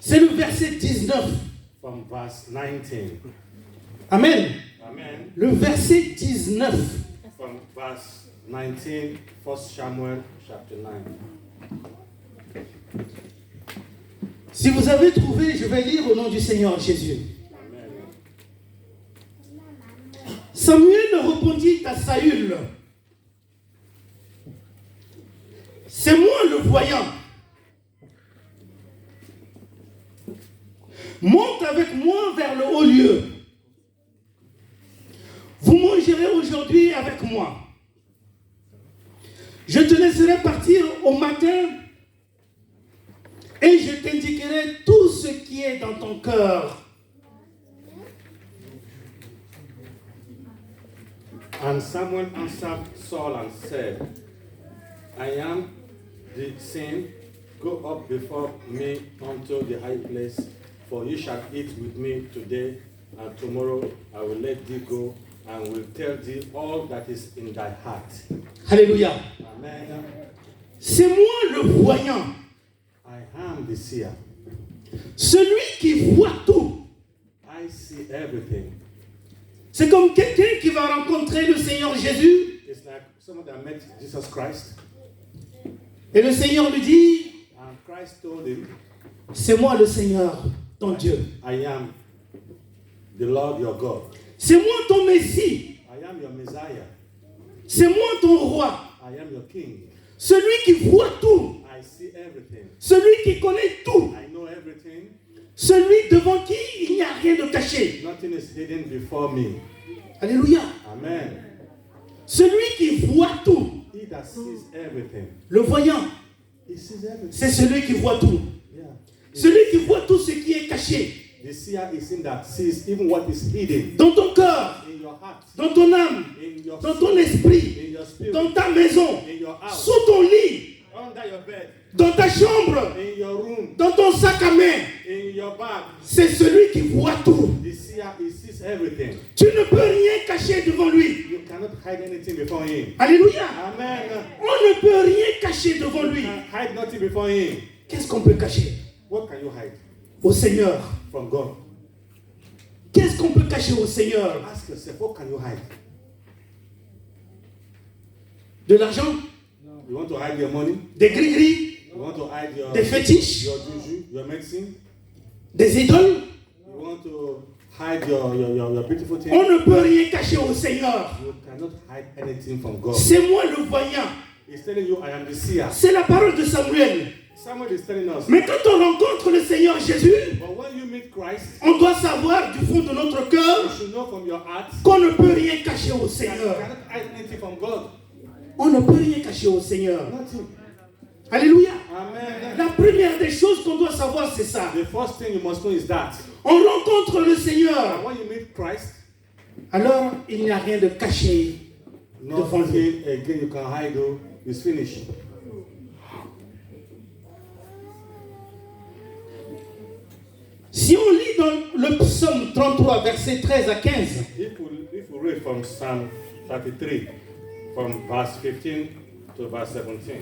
C'est le verset 19. From verse 19. Amen. Amen. Le verset 19. From verse 19, 1 Samuel chapter 9. Si vous avez trouvé, je vais lire au nom du Seigneur Jésus. Amen. Samuel répondit à Saül, c'est moi le voyant. Monte avec moi vers le haut lieu. Vous mangerez aujourd'hui avec moi. Je te laisserai partir au matin et je t'indiquerai tout ce qui est dans ton cœur. And Samuel answered Saul and said, I am the same. Go up before me unto the high place, for you shall eat with me today, and tomorrow I will let thee go, and will tell thee all that is in thy heart. Alléluia. Amen. C'est moi le voyant, I am the seer. celui qui voit tout. I see everything. C'est comme quelqu'un qui va rencontrer le Seigneur Jésus It's like someone that met Jesus Christ, et le Seigneur lui dit, and Christ told him, c'est moi le Seigneur, ton Dieu. I am the Lord your God. C'est moi ton Messie. I am your Messiah. C'est moi ton roi. I am your King. Celui qui voit tout. I see everything. Celui qui connaît tout. I know everything. Celui devant qui il n'y a rien de caché. Nothing is hidden before me. Alléluia. Amen. Celui qui voit tout. He that sees everything. Le voyant, He sees everything. c'est celui qui voit tout. Yeah. Celui qui voit tout ce qui est caché. The seer is him that sees even what is hidden Dans ton cœur, in your heart, dans ton âme, in your dans soul, ton esprit, in your spirit, dans ta maison, in your house, sous ton lit, under your bed, dans ta chambre, in your room, dans ton sac à main. in your bag. C'est celui qui voit tout. The seer, he sees everything. Tu ne peux rien cacher devant lui. You cannot hide anything before him. Alléluia. Amen. On ne peut rien cacher devant You lui. can hide nothing before him. Qu'est-ce qu'on peut cacher What can you hide au Seigneur? from God? Qu'est-ce qu'on peut cacher au Seigneur? Ask yourself, what can you hide? De l'argent? You want to hide your money? Des gris-gris? You want to hide your Des fétiches? your juju, your medicine? Des idoles? You want to hide your beautiful things? On ne peut rien cacher au Seigneur. You cannot hide anything from God. C'est moi le voyant. He's telling you, I am the seer. C'est la parole de Samuel. Someone is telling us. Mais quand on rencontre le Seigneur Jésus, But when you meet Christ, on doit savoir du fond de notre you cœur should know from your heart qu'on ne peut rien cacher au that you Seigneur. cannot hide anything from God. On ne peut rien cacher au Seigneur. Nothing. Alléluia. Amen. La première des choses qu'on doit savoir, c'est ça. The first thing you must know is that On rencontre le Seigneur. when you meet Christ, Alors, il n'y a rien de caché devant lui. nothing again you can hide. Oh, it's finished. Si on lit dans le psaume 33, versets 13 à 15, If we read from Psalm 33, from verse 15 to verse 17,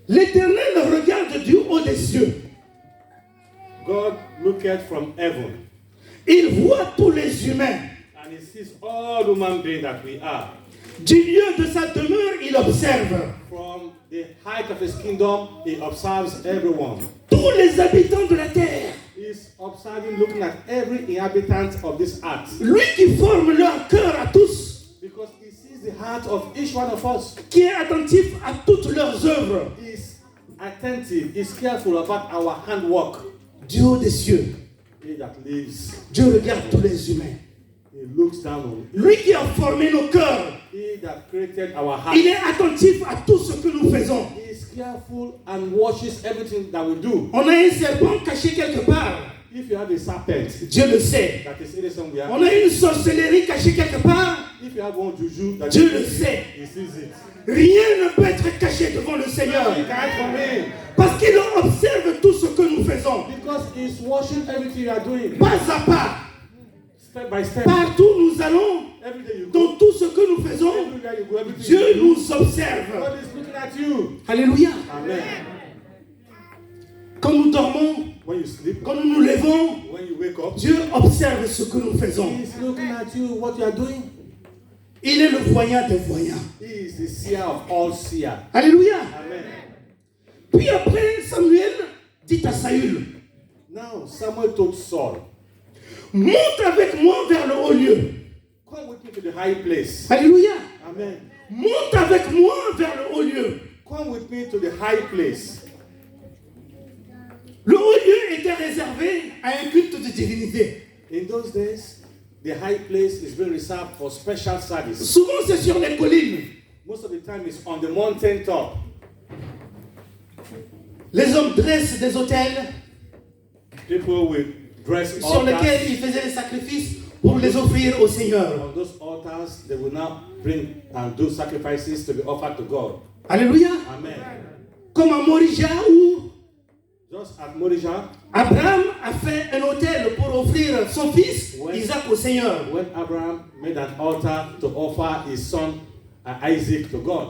l'Éternel regarde du haut des cieux. God looketh from heaven, Il voit tous les humains. and he sees all human beings that we are. Du lieu de sa demeure, il observe. From the height of his kingdom, he observes everyone. Tous les habitants de la terre. He's observing, looking at every inhabitant of this earth. Lui qui forme leur cœur à tous. Because he sees the heart of each one of us. Qui est attentif à toutes leurs œuvres. He's attentive, he's careful about our handwork. Du haut des cieux, He that lives, Dieu regarde tous les humains. he looks down on Lui qui a formé nos cœurs, he that created our heart. il est attentif à tout ce que nous faisons. He is careful and watches everything that we do. On a un serpent caché quelque part. If you have a serpent Dieu le sait. that is hidden somewhere, On a une sorcellerie cachée quelque part. if you have one juju that Dieu is le hidden, sait. he sees it. Rien ne peut être caché devant le Seigneur. Nothing can hide from him. Parce qu'il observe tout ce que nous faisons. Because he's watching everything you are doing. Pas à pas. Step by step. Partout où nous allons, Every day you go. dans tout ce que nous faisons, Everywhere you go, everything Dieu you do. nous observe. God is looking at you. Alléluia. Amen. Quand nous dormons, When When you sleep, Quand nous nous levons, when you wake up, Dieu observe ce que nous faisons. He is looking at you, what you are doing. Il est le voyant des voyants. He is the seer of all seers. Alléluia. Amen. Puis après, Samuel dit à Saül, Now Samuel told Saul, monte avec moi vers le haut lieu. come with me to the high place. Alléluia. Amen. Monte avec moi vers le haut lieu. Come with me to the high place. Le haut lieu était réservé à un culte de divinité. In those days, the high place is being reserved for special service. Souvent, c'est sur les collines. Most of the time, it's on the mountain top. Les hommes dressent des autels People will dress sur lesquels altars. ils faisaient les sacrifices pour les offrir au Seigneur. On those altars, they will now bring and do sacrifices to be offered to God. Alléluia. Amen. Comme à Morija où Just at Morijah, Abraham a fait un autel pour offrir son fils Ouais. Isaac au Seigneur. when Abraham made an altar to offer his son Isaac to God.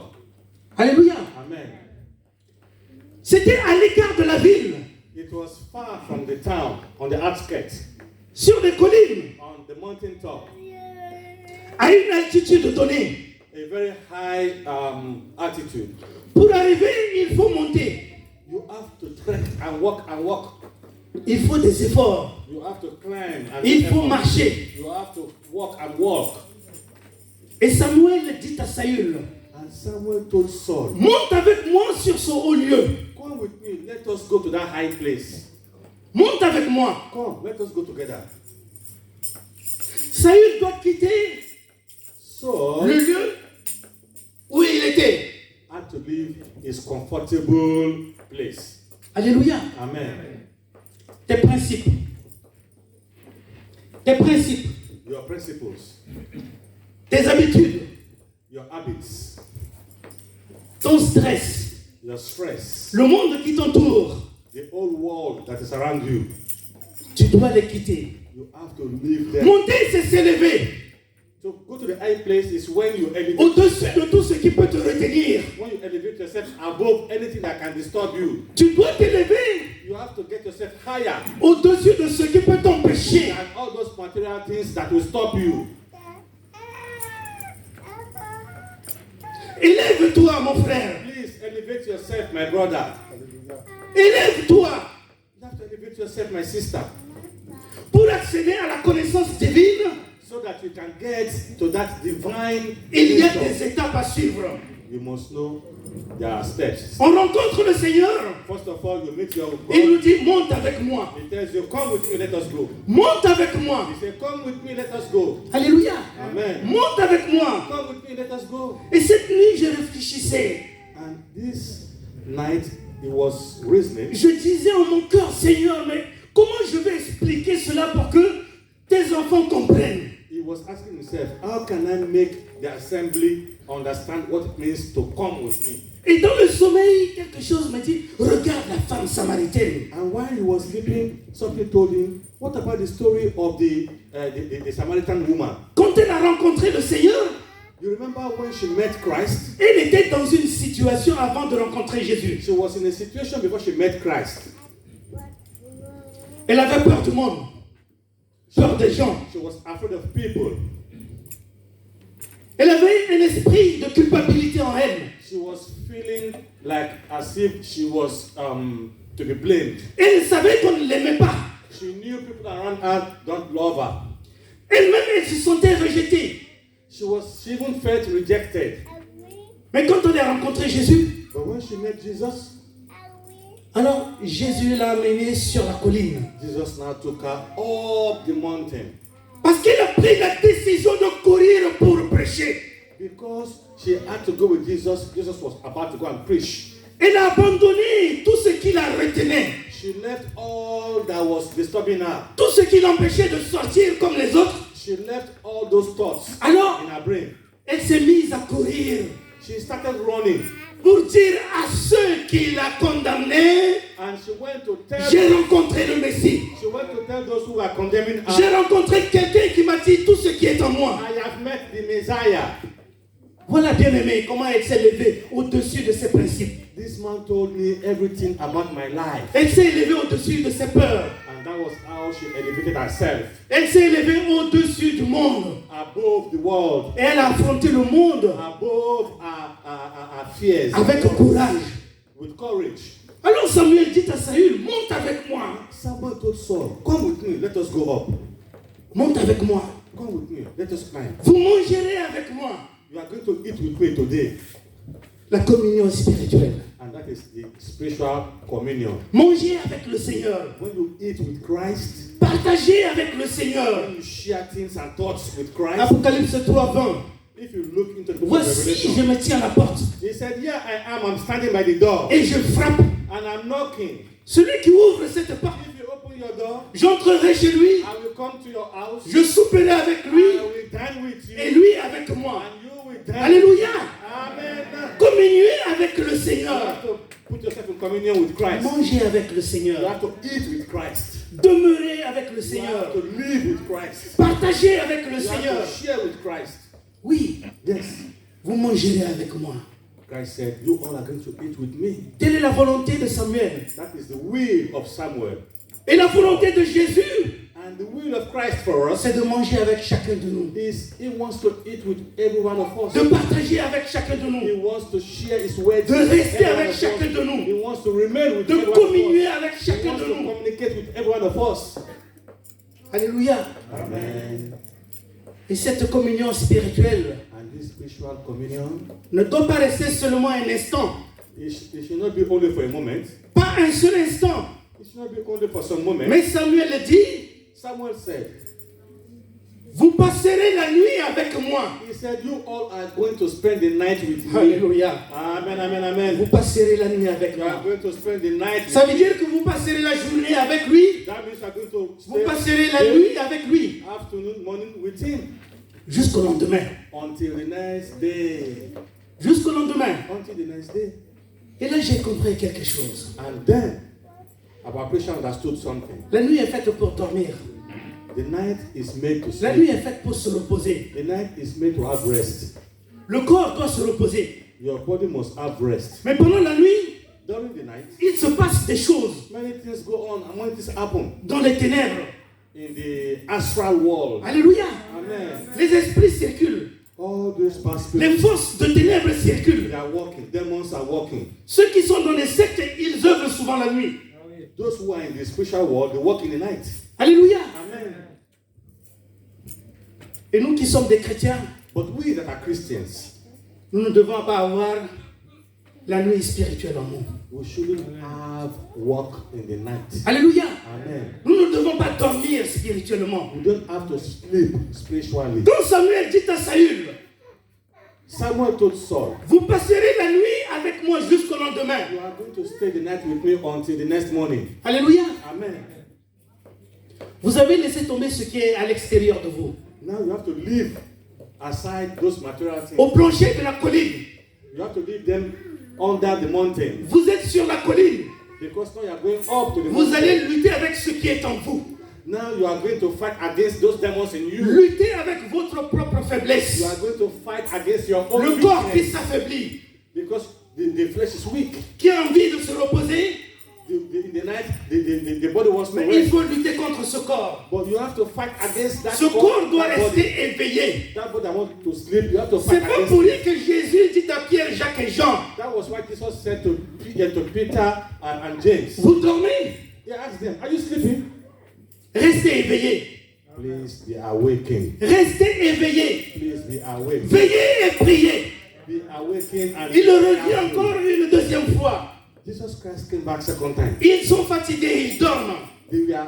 Alléluia. Amen. C'était à l'écart de la ville, It was far from the town, on the outskirts, sur des collines, on the mountain top, à une altitude donnée. a very high altitude. Pour arriver, il faut monter. You have to trek and walk and walk. Il faut des efforts. You have to climb and Il do faut effort. marcher. You have to walk and walk. Et Samuel dit à Saül, And Samuel told Saul, monte avec moi sur ce haut lieu. come with me, let us go to that high place. Monte avec moi. Come, let us go together. Saül doit quitter Saul le lieu où il était. had to leave his comfortable place. Alléluia. Amen. Tes principes. Tes principes. Your principles, Tes habitudes. your habits, Ton stress. your stress, Le monde qui t'entoure. the whole world that is around you, Tu dois les quitter. you have to leave them. Monter, c'est s'élever. To go to the high place is when you elevate Au-dessus yourself. de tout ce qui peut te retenir. When you elevate yourself above anything that can disturb you, Tu dois t'élever you have to get yourself higher au-dessus de ce qui peut t'empêcher. than all those material things that will stop you. Élève-toi, mon frère. Please elevate yourself, my brother. Élève-toi You have to elevate yourself, my sister, pour accéder à la connaissance divine. so that you can get to that divine Il y a wisdom. des étapes à suivre. You must know there are steps. On rencontre le Seigneur. First of all, you meet your Il God. nous dit, monte avec moi. He tells you, come with me, let us go. Monte avec moi. He said, come with me, let us go. Alléluia. Amen. Monte avec moi. Come with me, let us go. Et cette nuit, je réfléchissais. And this night, he was reasoning. Je disais en mon cœur, Seigneur, mais comment je vais expliquer cela pour que tes enfants comprennent? He was asking himself, how can I make the assembly understand what it means to come with me? Et dans le sommeil, quelque chose me dit, regarde la femme samaritaine. And while he was sleeping, something told him, what about the story of the Samaritan woman? Quand elle a rencontré le Seigneur, You remember when she met Christ? elle était dans une situation avant de rencontrer Jésus. She was in a situation before she met Christ. Elle avait peur du monde, peur des gens. She was afraid of people. Elle avait un esprit de culpabilité en elle. She was feeling like as if she was to be blamed. Elle savait qu'on ne l'aimait pas. She knew people around her don't love her. Elle-même, elle se sentait rejetée. She even felt rejected. Mais quand on a rencontré Jésus, But when she met Jesus, alors Jésus l'a amenée sur la colline. Jesus now took her up the mountain Parce qu'elle a pris la décision de courir pour prêcher. because she had to go with Jesus. Jesus was about to go and preach. Elle a abandonné tout ce qui la retenait. She left all that was disturbing her. Tout ce qui l'empêchait de sortir comme les autres. She left all those thoughts Alors, in her brain. elle s'est mise à courir She started running pour dire à ceux qui la condamnaient, and she went to tell j'ai rencontré le Messie. those who were condemning her, J'ai rencontré quelqu'un qui m'a dit tout ce qui est en moi. I have met the Messiah. Voilà, bien-aimé, comment elle s'est levée au-dessus de ses principes. This man told me everything about my life. Elle s'est élevée au-dessus de ses peurs. And that was how she elevated herself. Elle s'est élevée au-dessus du monde. Above the world. Et elle a affronté le monde Above our fears. avec courage. With courage. Alors Samuel dit à Saül, monte avec moi. Samuel told Saul, come with me, let us go up. Monte avec moi. Come with me, let us climb. Vous mangerez avec moi. You are going to eat with me today. La communion spirituelle. And that is the spiritual communion. Manger avec le Seigneur. When you eat with Christ, Partager avec le Seigneur. when you share things and thoughts with Christ, Apocalypse 3:20. if you look into the book of Voici, je Revelation, me tiens à la porte he said, here I am, I'm standing by the door, et je frappe. and I'm knocking. Celui qui ouvre cette porte, If you open your door, j'entrerai chez lui, I will come to your house, je souperai avec I lui will dine with et you, lui avec moi. and you will dine. Alléluia. Amen. Communier avec le You Seigneur. have to put yourself in communion with Christ. Manger avec le You Seigneur. have to eat with Christ. Demeurer avec le You Seigneur. have to live with Christ. Partager avec le You Seigneur. have to share with Christ. Oui, Yes. vous mangerez avec moi. Christ said, you all are going to eat with me. Telle est la volonté de Samuel. That is the will of Samuel. Et la volonté de Jésus, And the will of Christ for us c'est de manger avec chacun de nous. is he wants to eat with every one of us. De partager avec chacun de He nous. wants to share his words De with rester every one avec of us. chacun de He nous. wants to remain with De every one of communier us. avec He chacun wants de to nous. communicate with every one of us. Alléluia. Amen. Et cette communion spirituelle And this spiritual communion, ne doit pas rester seulement un instant. it should not be only for a moment. Pas un seul instant. It should not be only for some moment. Mais Samuel dit, Samuel said, vous passerez la nuit avec moi. he said, you all are going to spend the night with me. Alléluia. Amen, amen, amen. Vous passerez la nuit avec You are moi. going to spend the night with Ça veut dire que vous passerez la journée avec lui. That means you are going to Vous passerez la day, nuit avec lui. afternoon, morning with him Jusqu'au lendemain. until the next day. Jusqu'au lendemain. Until the next day. Et là, j'ai compris quelque chose. And then, our preacher understood something. La nuit est faite pour dormir. The night is made to La nuit sleep. est faite pour se reposer. The night is made to have rest. Le corps doit se reposer. Your body must have rest. Mais pendant la nuit, During the night, il se passe des choses many things go on and many things happen dans les ténèbres. in the astral world. Alléluia. Amen. Les esprits circulent. All those past Les spirits, forces de ténèbres they circulent. are walking. Demons are walking. Ceux qui sont dans les sectes, ils œuvrent souvent la nuit. Those who are in the spiritual world, they walk in the night. Alléluia. Amen. Et nous qui sommes des chrétiens, But we that are Christians, nous ne devons pas avoir la nuit spirituelle en nous. we shouldn't have walk in the night. Alléluia. Amen. Nous ne devons pas dormir spirituellement. We don't have to sleep spiritually. Donc Samuel dit à Saül, Samuel told Saul, vous passerez la nuit avec moi jusqu'au lendemain. you are going to stay the night with me until the next morning. Alléluia. Amen. Vous avez laissé tomber ce qui est à l'extérieur de vous. Now you have to leave aside those material things. Au plancher de la colline. You have to leave them under the mountain. Vous êtes sur la colline. Because now you are going up to the Vous allez mountain. lutter avec ce qui est en vous. Now you are going to fight against those demons in you. Lutter avec votre propre faiblesse. You are going to fight against your own Le corps qui weakness. s'affaiblit, Because the flesh is weak. qui a envie de se reposer, In the night, the body wants to mais il rest. faut lutter contre ce corps. But you have to fight against that Ce corps doit that body. rester éveillé. That body that wants to sleep, you have to C'est fight pas against pour it. lui que Jésus dit à Pierre, Jacques et Jean, That was what Jesus said to Peter and James. vous dormez, He asked them, are you sleeping? restez éveillés. Please be awakened. Restez éveillés. Please be awake. Veillez et priez. Be awakened and Il le redit encore une deuxième fois. Jesus Christ came back second time. Ils sont fatigués, ils dorment. They were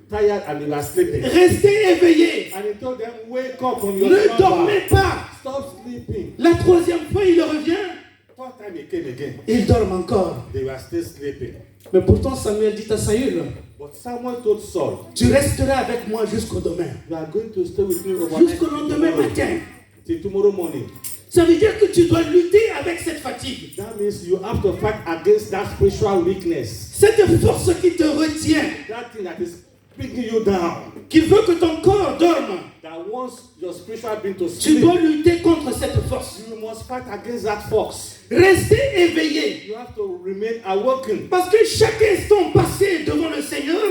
tired and they were sleeping. Restez éveillés. And he told them, wake up from your Ne slumber. dormez pas. Stop sleeping. La troisième fois, il revient. Third time he came again. Ils dorment encore. They were still sleeping. Mais pourtant, Samuel dit à Saül, But Samuel told Saul, tu resteras avec moi jusqu'au demain. you are going to stay with me overnight Jusqu'au lendemain matin. till tomorrow morning. Ça veut dire que tu dois lutter avec cette fatigue. That means you have to fight against that spiritual weakness. Cette force qui te retient, That thing that is bringing you down. qui veut que ton corps dorme. That wants your spiritual being to Tu sleep. dois lutter contre cette force. You must fight against that force. Restez éveillés. You have to remain awoken. Parce que chaque instant passé devant le Seigneur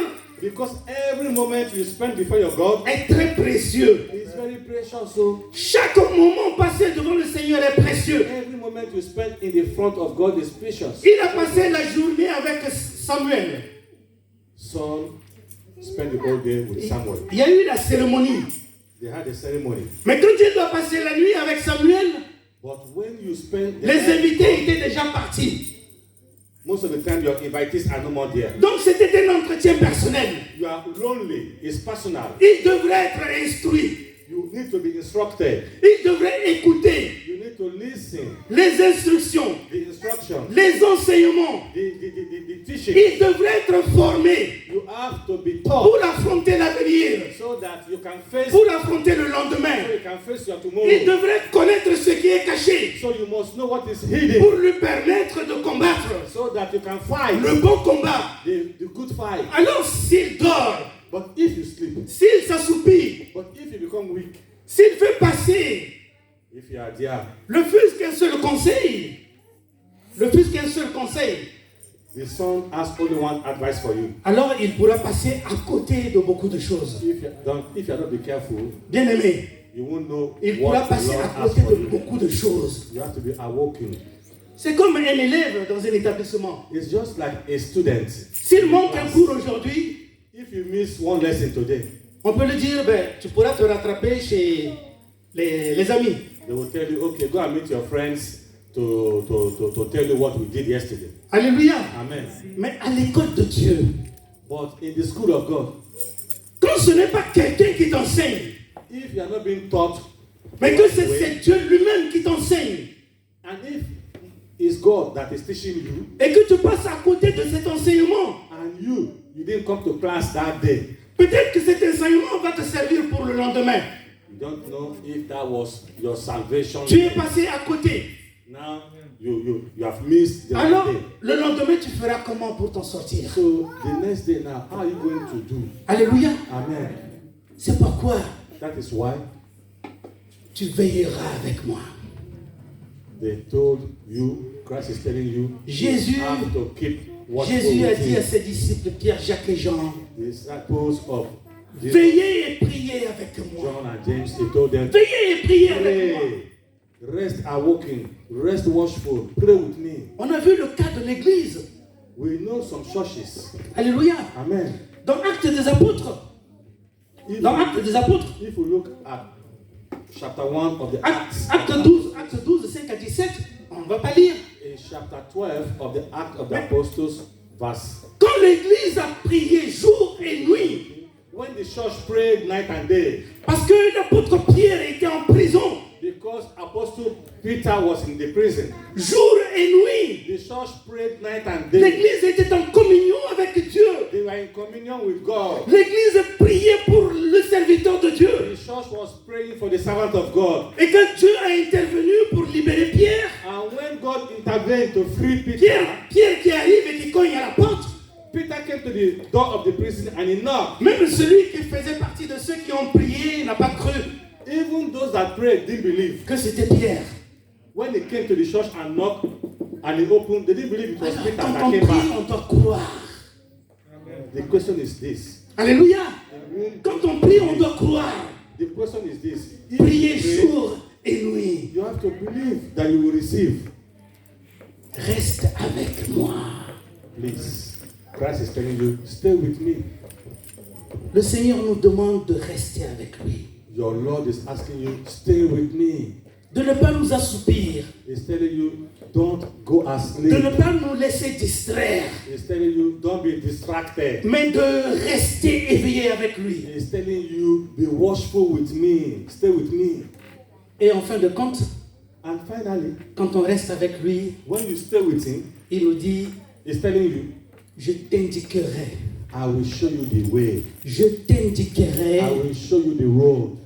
Because every moment you spend before your God est très précieux. is very precious. So Chaque moment passé devant le Seigneur est précieux. every moment you spend in the front of God is precious. Il a passé la journée avec Samuel. Saul spent the whole day with Samuel. Il y a eu la cérémonie. They had a ceremony. Mais quand il doit passer la nuit avec Samuel, But when you spend the les night, invités étaient déjà partis. most of the time your invitees are no more there. Donc c'était un entretien personnel. You are lonely. It's personal. Il devrait être instruit. You need to be instructed. Il devrait écouter You need to listen. les instructions, The instruction, les enseignements. the teaching. Il devrait être formé You have to be taught pour affronter l'avenir, so that you can face pour affronter le lendemain. so you can face your Il tomorrow. devrait connaître ce qui est caché So you must know what is hidden pour lui permettre de combattre so that you can fight le bon combat. the good fight. Alors s'il dort, But if you sleep, s'il s'assoupit, but if you become weak, s'il fait passer if you are there, le fût qu'un seul conseil, the son has only one advice for you. alors il pourra passer à côté de beaucoup de choses. If you are not be careful, Bien aimé, you won't know il pourra what the passer Lord à has côté for de you. beaucoup de choses. You have to be awoken. C'est comme un élève dans un établissement. It's just like a student. S'il manque un cours aujourd'hui, If you miss one lesson today, on peut lui dire, ben, tu pourras te rattraper chez les amis. they will tell you, okay, go and meet your friends to tell you what we did yesterday. Alléluia. Amen. Mais à l'école de Dieu, But in the school of God, quand ce n'est pas quelqu'un qui t'enseigne, if you are not being taught, mais que the c'est way, Dieu lui-même qui t'enseigne, and if it's God that is teaching you, et que tu passes à côté de cet enseignement, and you didn't come to class that day, peut-être que cet enseignement va te servir pour le lendemain. you don't know if that was your salvation. Tu es passé à côté. Now you have missed the Alors, day. le lendemain, tu feras comment pour t'en sortir? So the next day now, how are you going to do? Alléluia. Amen. C'est pourquoi That is why tu veilleras avec moi. they told you, Christ is telling you, Jésus- you have to keep watchful Jésus a with dit à him. ses disciples, Pierre, Jacques et Jean, The disciples of Jesus, veillez et priez avec moi. John and James, he told them, Veillez et priez avec moi. pray, rest awoken, rest watchful, pray with me. On a vu le cas de l'église. We know some churches. Alléluia. Amen. Dans Actes des Apôtres. Dans Actes des Apôtres. If you look at chapter 1 of the Acts, Acte 12, 5 à 17. On ne va pas lire. in chapter 12 of the Act of the Apostles, verse, Quand l'église a prié jour et nuit, when the church prayed night and day, parce que l'apôtre Pierre était en prison, because Apostle Peter was in the prison, jour et nuit, the church prayed night and day. l'église était en communion avec Dieu. They were in communion with God. L'église priait pour le serviteur de Dieu. The church was praying for the servant of God. Et quand Dieu a intervenu pour libérer Pierre, And when God intervened to free Peter, Pierre qui arrive et qui cogne à la porte, Peter came to the door of the prison and he knocked. même celui qui faisait partie de ceux qui ont prié n'a pas cru Even those that prayed didn't believe. que c'était Pierre. When they came to the church and knocked and he opened, they didn't believe it was Alors, Peter quand that on came prie, back. on doit croire. The question is this. Alléluia. Quand on prie, on doit croire. The question is this. If Prier you pray, jour et nuit. you have to believe that you will receive. Reste avec moi. Please. Christ is telling you, stay with me. Le Seigneur nous demande de rester avec lui. Your Lord is asking you, stay with me. De ne pas nous assoupir. He's telling you, don't go asleep. De ne pas nous laisser distraire. He's telling you, don't be distracted. Mais de rester éveillé avec lui. He's telling you, be watchful with me. Stay with me. Et en fin de compte, And finally, quand on reste avec lui, when you stay with him, il nous dit, he's telling you, je t'indiquerai. I will show you the way. Je t'indiquerai I will show you the road.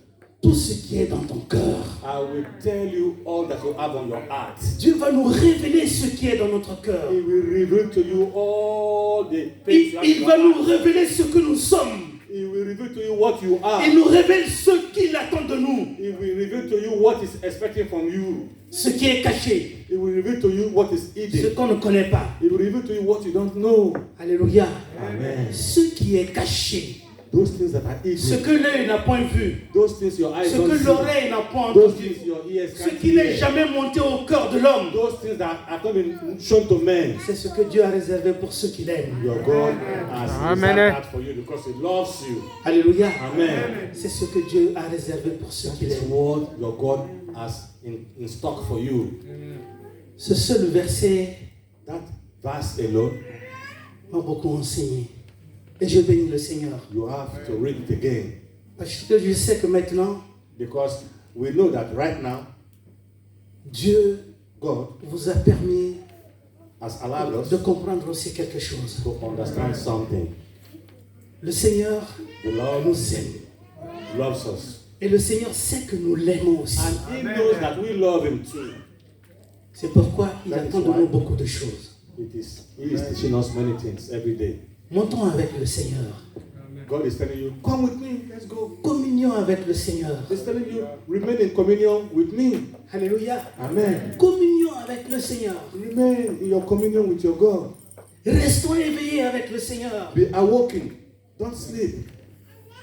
tout ce qui est dans ton cœur. I will tell you all that you have on your heart. Dieu va nous révéler ce qui est dans notre cœur. He will reveal to you all the things you have in Il your va nous heart. révéler ce que nous sommes. He will reveal to you what you are. Il nous révèle ce qui qu'il attend de nous. He will reveal to you what is expecting from you. Ce qui est caché. He will reveal to you what is Ce hidden. qu'on ne connaît pas. He will reveal to you what you don't know. Alléluia. Amen. Ce qui est caché. Those things that are Ce hidden. que l'œil n'a point vu. Those things your eyes Ce don't que see. l'oreille n'a point Those entendu. things your ears Ce can't qui n'est hear. jamais monté au cœur de l'homme. Those things that have not been shown to men. C'est ce que Dieu a réservé pour ceux qui l'aiment. Your God has reserved that for you because He loves you. Alléluia. Amen. C'est ce que Dieu a réservé pour ceux qui That is l'aiment. what your God has in stock for you. Ce seul verset That verse alone, m'a beaucoup enseigné. Et je bénis le Seigneur. you have to read it again. Parce que je sais que maintenant, Because we know that right now, Dieu God vous a permis has allowed us de comprendre aussi quelque chose. to understand something. Le Seigneur The Lord nous aime. loves us. Et le Seigneur sait que nous l'aimons aussi. And He knows that we love Him too. C'est pourquoi il That is attend de why. nous beaucoup de choses. He is teaching us many things every day. Montons avec le Seigneur. God is telling you, come with me, let's go. Communion avec le Seigneur. He's telling you, remain in communion with me. Alléluia. Amen. Communion avec le Seigneur. Remain in your communion with your God. Restons éveillés avec le Seigneur. Be awoken. Don't sleep.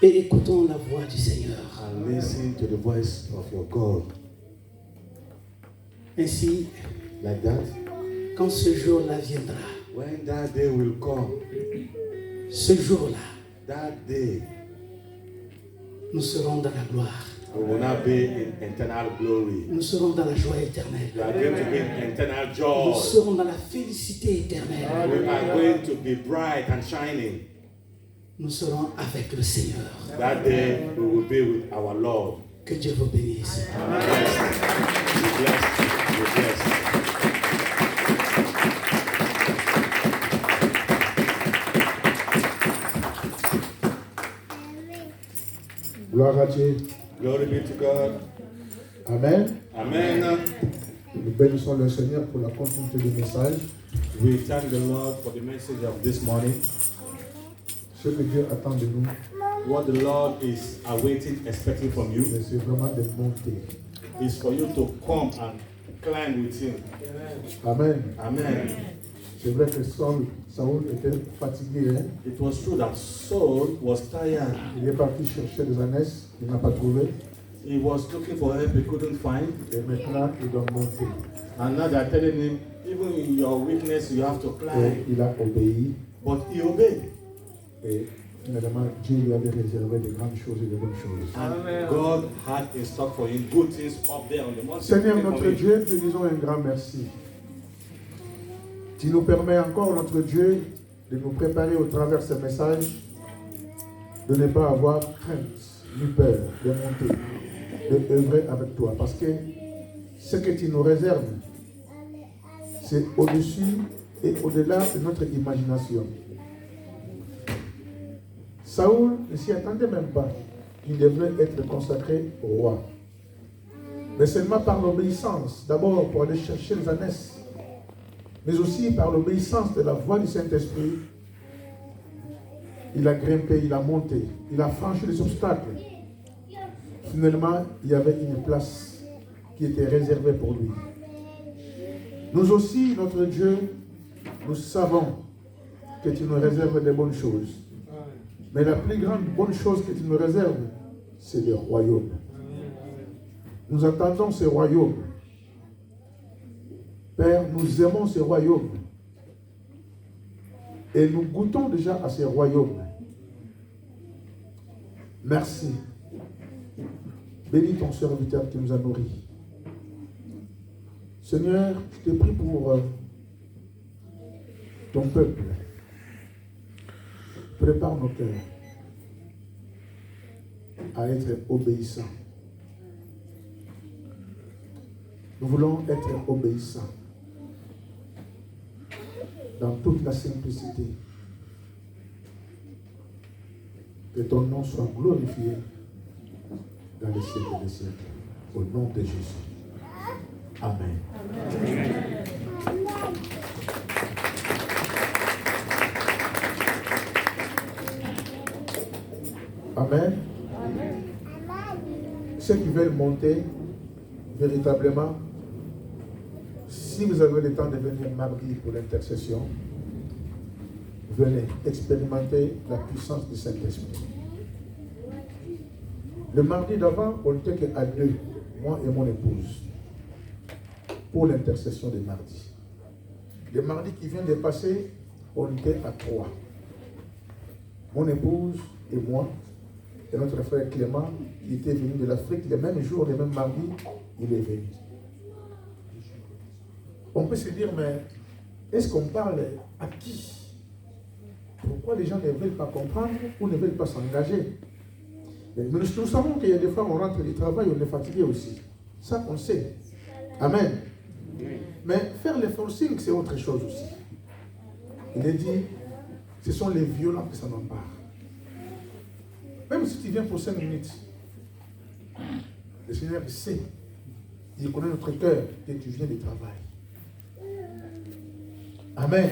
Et écoutons la voix du Seigneur. And listen to the voice of your God. Ainsi, Like that. quand ce jour-là viendra, When that day will come, ce jour-là, that day, nous serons dans la gloire. we will not be in eternal glory. Nous serons dans la joie We éternelle. are going to be in eternal Nous joy. serons dans la félicité éternelle. We are going to be bright and shining. Nous serons avec le Seigneur. That day, we will be with our Lord. Que Dieu vous bénisse. Be blessed. Be blessed. Be blessed. Gloire à Dieu. Glory be to God. Amen. Amen. Nous bénissons le Seigneur pour la continuité du message. We thank the Lord for the message of this morning. Ce que Dieu attend de nous, What the Lord is awaiting, expecting from you, c'est vraiment de monter. is for you to come and climb with Him. Amen. Amen. C'est vrai que Saoul était fatigué. Hein? It was true that Saul was tired. Il est parti chercher des ânesses, il n'a pas trouvé. He was looking for help he couldn't find. Et maintenant, il doit monter. And now they're telling him, even in your weakness, you have to Et climb. il a obéi. But he obeyed. Et finalement, Dieu lui avait réservé de grandes choses et de bonnes choses. And God had in stock for him good things up there on the mountain. Seigneur notre Dieu, te disons un grand merci. Tu nous permets encore, notre Dieu, de nous préparer au travers de ce message, de ne pas avoir crainte, ni peur de monter, de œuvrer avec toi. Parce que ce que tu nous réserves, c'est au-dessus et au-delà de notre imagination. Saoul ne s'y attendait même pas qu'il devrait être consacré au roi. Mais seulement par l'obéissance, d'abord pour aller chercher les ânesses, mais aussi par l'obéissance de la voix du Saint-Esprit, il a grimpé, il a monté, il a franchi les obstacles. Finalement, il y avait une place qui était réservée pour lui. Nous aussi, notre Dieu, nous savons que tu nous réserves des bonnes choses. Mais la plus grande bonne chose que tu nous réserves, c'est le royaume. Nous attendons ce royaume. Père, nous aimons ce royaume. Et nous goûtons déjà à ce royaume. Merci. Bénis ton serviteur qui nous a nourris. Seigneur, je te prie pour ton peuple. Prépare nos cœurs à être obéissants. Nous voulons être obéissants dans toute la simplicité. Que ton nom soit glorifié dans les siècles des siècles. Au nom de Jésus. Amen. Amen. ceux qui veulent monter, véritablement, si vous avez le temps de venir mardi pour l'intercession, venez expérimenter la puissance du Saint-Esprit. Le mardi d'avant, on n'était qu'à 2, moi et mon épouse, pour l'intercession des mardis. Le mardi qui vient de passer, on était à 3. Mon épouse et moi, et notre frère Clément, qui était venu de l'Afrique, le même jour, le même mardi, il est venu. On peut se dire, mais est-ce qu'on parle à qui? Pourquoi les gens ne veulent pas comprendre ou ne veulent pas s'engager? Mais nous savons qu'il y a des fois, on rentre du travail, on est fatigué aussi. Ça, on sait. Amen. Mais faire le forcing, c'est autre chose aussi. Il est dit, ce sont les violents qui s'en emparent. Même si tu viens pour 5 minutes, le Seigneur sait, il connaît notre cœur, que tu viens du travail. Amen.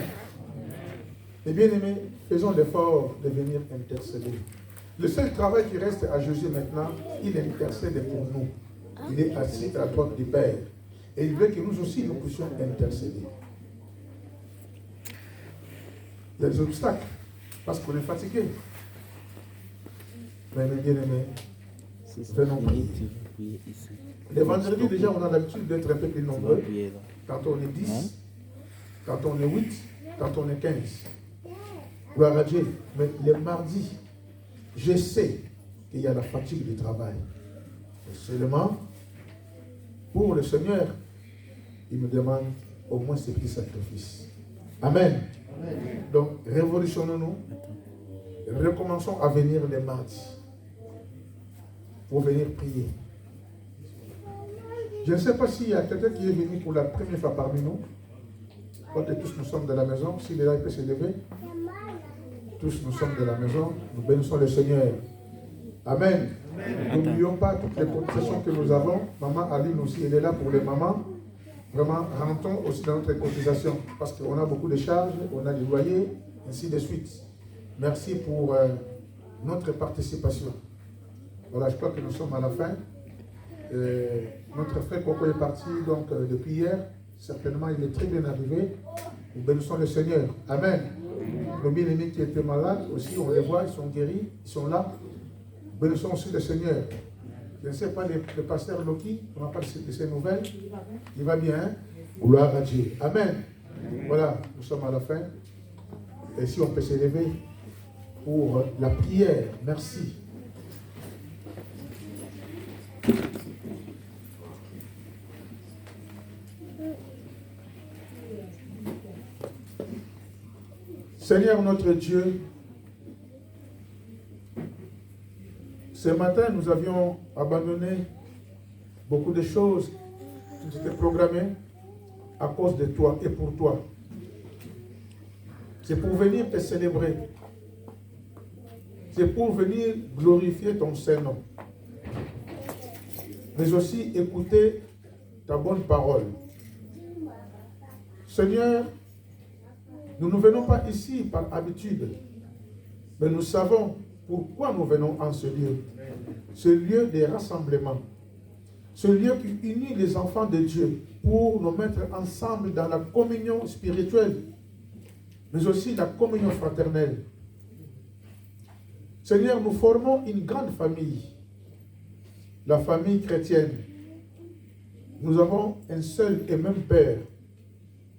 Et bien aimés, faisons l'effort de venir intercéder. Le seul travail qui reste à Jésus maintenant, il intercède pour nous. Il est assis à la droite du Père. Et il veut que nous aussi, nous puissions intercéder. Il y a des obstacles, parce qu'on est fatigué. Mais bien aimés, venons prier. Les vendredis, déjà, on a l'habitude d'être un peu plus nombreux. Quand on est 10, quand on est 8, quand on est 15. Gloire à Dieu. Mais les mardis, je sais qu'il y a la fatigue du travail. Et seulement, pour le Seigneur, il me demande au moins ce petit sacrifice. Amen. Amen. Donc, révolutionnons-nous. Recommençons à venir les mardis pour venir prier. Je ne sais pas s'il y a quelqu'un qui est venu pour la première fois parmi nous. Quand tous nous sommes de la maison, s'il est là, il peut se lever. Tous nous sommes de la maison, nous bénissons le Seigneur. Amen. N'oublions pas toutes les cotisations que nous avons. Maman Aline aussi, elle est là pour les mamans. Vraiment, rentrons aussi dans notre cotisation. Parce qu'on a beaucoup de charges, on a des loyers, ainsi de suite. Merci pour notre participation. Voilà, je crois que nous sommes à la fin. Notre frère Coco est parti donc, depuis hier. Certainement, il est très bien arrivé. Nous bénissons le Seigneur. Amen. Nos bien-aimés qui étaient malades aussi, on les voit, ils sont guéris, ils sont là. Bénissons aussi le Seigneur. Je ne sais pas, le pasteur Loki, on n'a pas de ses nouvelles. Il va bien, hein? Gloire à Dieu. Amen. Voilà, nous sommes à la fin. Et si on peut s'élever pour la prière, merci. Seigneur notre Dieu, ce matin nous avions abandonné beaucoup de choses qui étaient programmées à cause de toi et pour toi. C'est pour venir te célébrer. C'est pour venir glorifier ton Saint-Nom. Mais aussi écouter ta bonne parole. Seigneur, nous ne venons pas ici par habitude, mais nous savons pourquoi nous venons en ce lieu. Ce lieu des rassemblements. Ce lieu qui unit les enfants de Dieu pour nous mettre ensemble dans la communion spirituelle, mais aussi la communion fraternelle. Seigneur, nous formons une grande famille, la famille chrétienne. Nous avons un seul et même Père,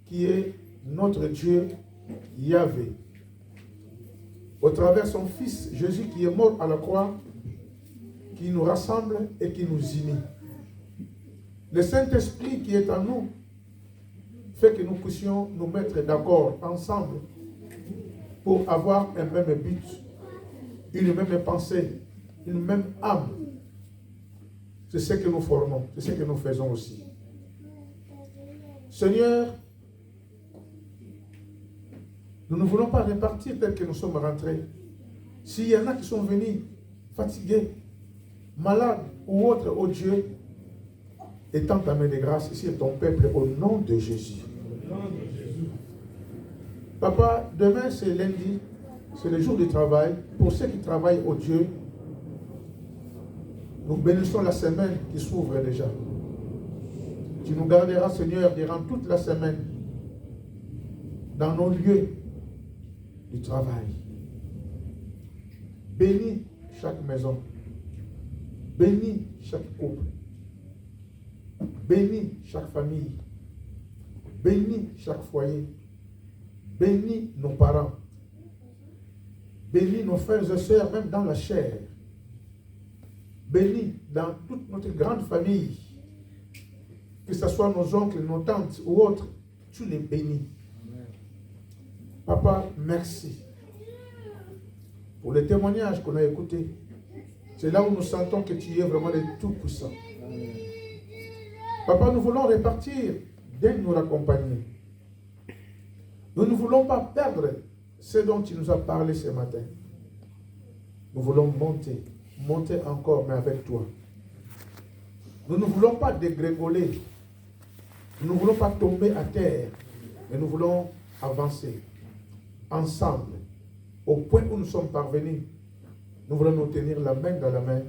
qui est notre Dieu, Yahvé. Au travers de son Fils Jésus qui est mort à la croix, qui nous rassemble et qui nous unit. Le Saint-Esprit qui est en nous fait que nous puissions nous mettre d'accord ensemble pour avoir un même but, une même pensée, une même âme. C'est ce que nous formons, c'est ce que nous faisons aussi. Seigneur, nous ne voulons pas repartir tel que nous sommes rentrés. S'il y en a qui sont venus fatigués, malades ou autres, oh Dieu, étends ta main de grâce sur ton peuple au nom de Jésus. Papa, demain c'est lundi, c'est le jour du travail. Pour ceux qui travaillent, oh Dieu, Nous bénissons la semaine qui s'ouvre déjà. Tu nous garderas, Seigneur, durant toute la semaine, dans nos lieux du travail. Bénis chaque maison. Bénis chaque couple. Bénis chaque famille. Bénis chaque foyer. Bénis nos parents. Bénis nos frères et sœurs, même dans la chair. Bénis dans toute notre grande famille. Que ce soit nos oncles, nos tantes ou autres, tu les bénis. Amen. Papa, merci pour les témoignages qu'on a écoutés. C'est là où nous sentons que tu es vraiment le Tout-Puissant. Papa, nous voulons repartir dès que nous raccompagner. Nous ne voulons pas perdre ce dont tu nous as parlé ce matin. Nous voulons monter encore, mais avec toi. Nous ne voulons pas dégringoler. Nous ne voulons pas tomber à terre, mais nous voulons avancer ensemble. Au point où nous sommes parvenus, nous voulons nous tenir la main dans la main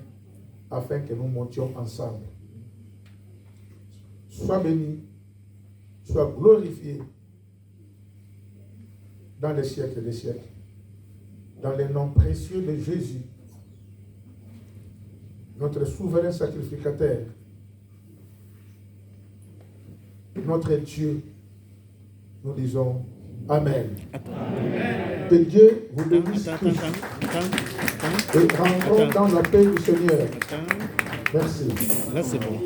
afin que nous montions ensemble. Sois béni, sois glorifié dans les siècles des siècles. Dans les noms précieux de Jésus, notre souverain sacrificateur, notre Dieu, nous disons Amen. Amen. Que Dieu vous bénisse tous et rentrons dans la paix du Seigneur. Merci. Là, c'est bon.